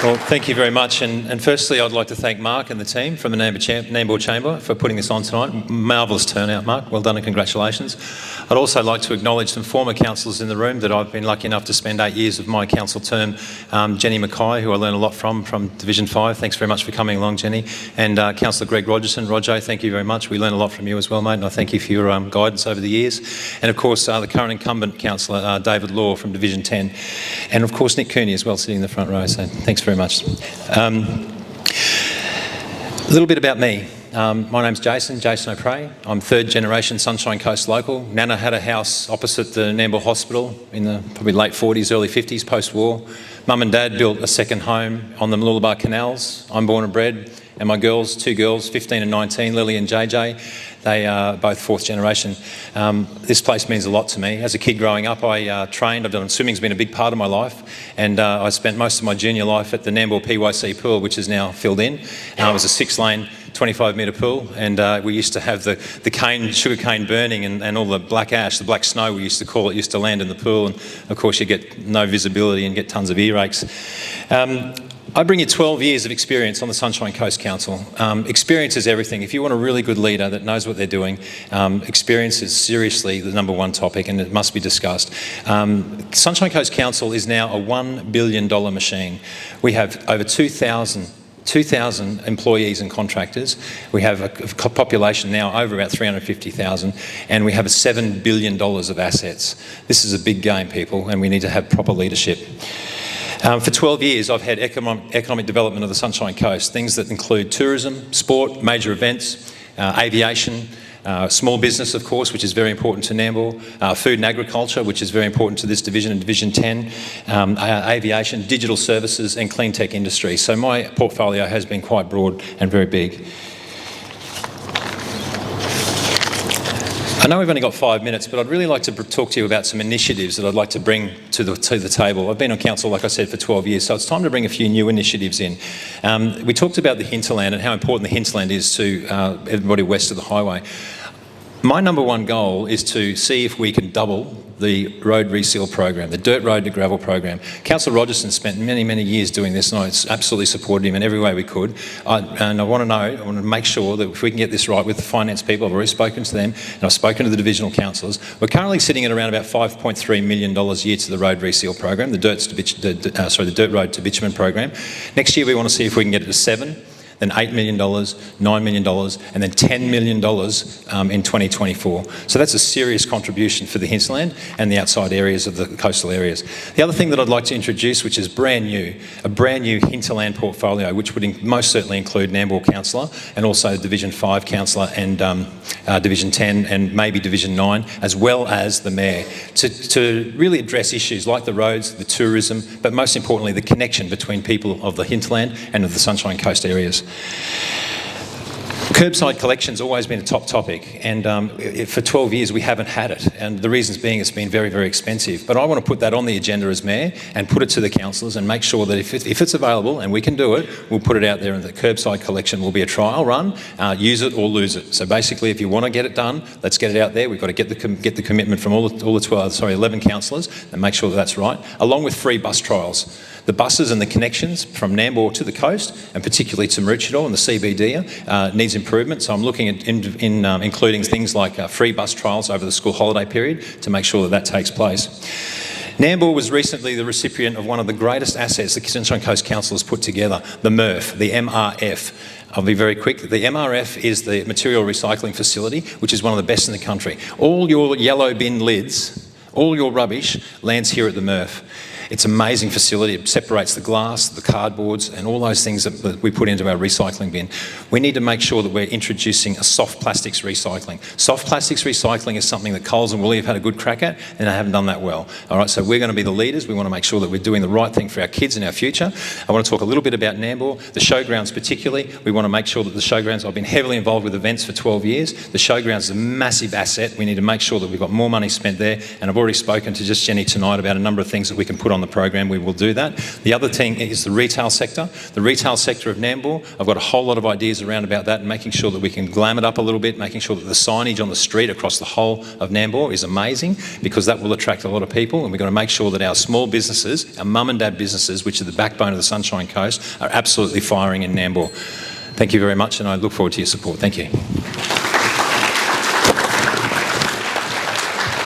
Well, thank you very much. And firstly, I'd like to thank Mark and the team from the Nambour Chamber for putting this on tonight. Marvellous turnout, Mark. Well done and congratulations. I'd also like to acknowledge some former councillors in the room that I've been lucky enough to spend 8 years of my council term. Jenny Mackay, who I learned a lot from Division 5. Thanks very much for coming along, Jenny. And Councillor Greg Rogerson. Roger, thank you very much. We learned a lot from you as well, mate, and I thank you for your guidance over the years. And of course, the current incumbent councillor, David Law from Division 10. And of course, Nick Cooney as well, sitting in the front row. So thanks very much. A little bit about me. My name's Jason O'Prey. I'm third generation Sunshine Coast local. Nana had a house opposite the Nambour Hospital in the probably late 40s, early 50s, post-war. Mum and Dad built a second home on the Mooloolaba Canals. I'm born and bred, and my girls, 2 girls, 15 and 19, Lily and JJ, they are both fourth generation. This place means a lot to me. As a kid growing up, I trained. Swimming's been a big part of my life, and I spent most of my junior life at the Nambour PYC pool, which is now filled in. It was a 6-lane, 25-metre pool, and we used to have the sugar cane burning and all the black ash, the black snow we used to call it, used to land in the pool, and of course you get no visibility and get tons of earaches. I bring you 12 years of experience on the Sunshine Coast Council. Experience is everything. If you want a really good leader that knows what they're doing, experience is seriously the number one topic, and it must be discussed. Sunshine Coast Council is now a $1 billion machine. We have over 2,000 employees and contractors. We have a population now over about 350,000, and we have $7 billion of assets. This is a big game, people, and we need to have proper leadership. For 12 years, I've had economic development of the Sunshine Coast, things that include tourism, sport, major events, aviation, small business, of course, which is very important to Nambour, food and agriculture, which is very important to this division and Division 10, aviation, digital services and clean tech industry. So my portfolio has been quite broad and very big. I know we've only got 5 minutes, but I'd really like to talk to you about some initiatives that I'd like to bring to the table. I've been on council, like I said, for 12 years, so it's time to bring a few new initiatives in. We talked about the hinterland and how important the hinterland is to everybody west of the highway. My number one goal is to see if we can double the road reseal program, the dirt road to gravel program. Councillor Rogerson spent many, many years doing this, and I absolutely supported him in every way we could. I want to make sure that if we can get this right with the finance people, I've already spoken to them, and I've spoken to the divisional councillors. We're currently sitting at around about $5.3 million a year to the road reseal program, the dirt road to bitumen program. Next year we want to see if we can get it to 7. Then $8 million, $9 million, and then $10 million in 2024. So that's a serious contribution for the hinterland and the outside areas of the coastal areas. The other thing that I'd like to introduce, which is brand new, a brand new hinterland portfolio, which would most certainly include Nambour Councillor and also Division 5 Councillor and Division 10 and maybe Division 9, as well as the Mayor, to really address issues like the roads, the tourism, but most importantly, the connection between people of the hinterland and of the Sunshine Coast areas. Curbside collection's always been a top topic, and for 12 years we haven't had it, and the reasons being it's been very, very expensive. But I want to put that on the agenda as Mayor and put it to the councillors and make sure that if it's available and we can do it, we'll put it out there, and the curbside collection will be a trial run, use it or lose it. So basically, if you want to get it done, let's get it out there. We've got to get the commitment from all the 11 councillors and make sure that that's right, along with free bus trials. The buses and the connections from Nambour to the coast, and particularly to Maroochydore and the CBD, needs improvement. So I'm looking at including things like free bus trials over the school holiday period to make sure that that takes place. Nambour was recently the recipient of one of the greatest assets the Sunshine Coast Council has put together, the MRF, the MRF. I'll be very quick. The MRF is the material recycling facility, which is one of the best in the country. All your yellow bin lids, all your rubbish lands here at the MRF. It's an amazing facility. It separates the glass, the cardboards, and all those things that we put into our recycling bin. We need to make sure that we're introducing a soft plastics recycling. Soft plastics recycling is something that Coles and Woolly have had a good crack at, and they haven't done that well. All right, so we're going to be the leaders. We want to make sure that we're doing the right thing for our kids and our future. I want to talk a little bit about Nambour, the showgrounds particularly. We want to make sure that the showgrounds, I've been heavily involved with events for 12 years. The showgrounds is a massive asset. We need to make sure that we've got more money spent there, and I've already spoken to just Jenny tonight about a number of things that we can put on the program, we will do that. The other thing is the retail sector. The retail sector of Nambour, I've got a whole lot of ideas around about that, and making sure that we can glam it up a little bit, making sure that the signage on the street across the whole of Nambour is amazing, because that will attract a lot of people, and we've got to make sure that our small businesses, our mum and dad businesses, which are the backbone of the Sunshine Coast, are absolutely firing in Nambour. Thank you very much, and I look forward to your support. Thank you.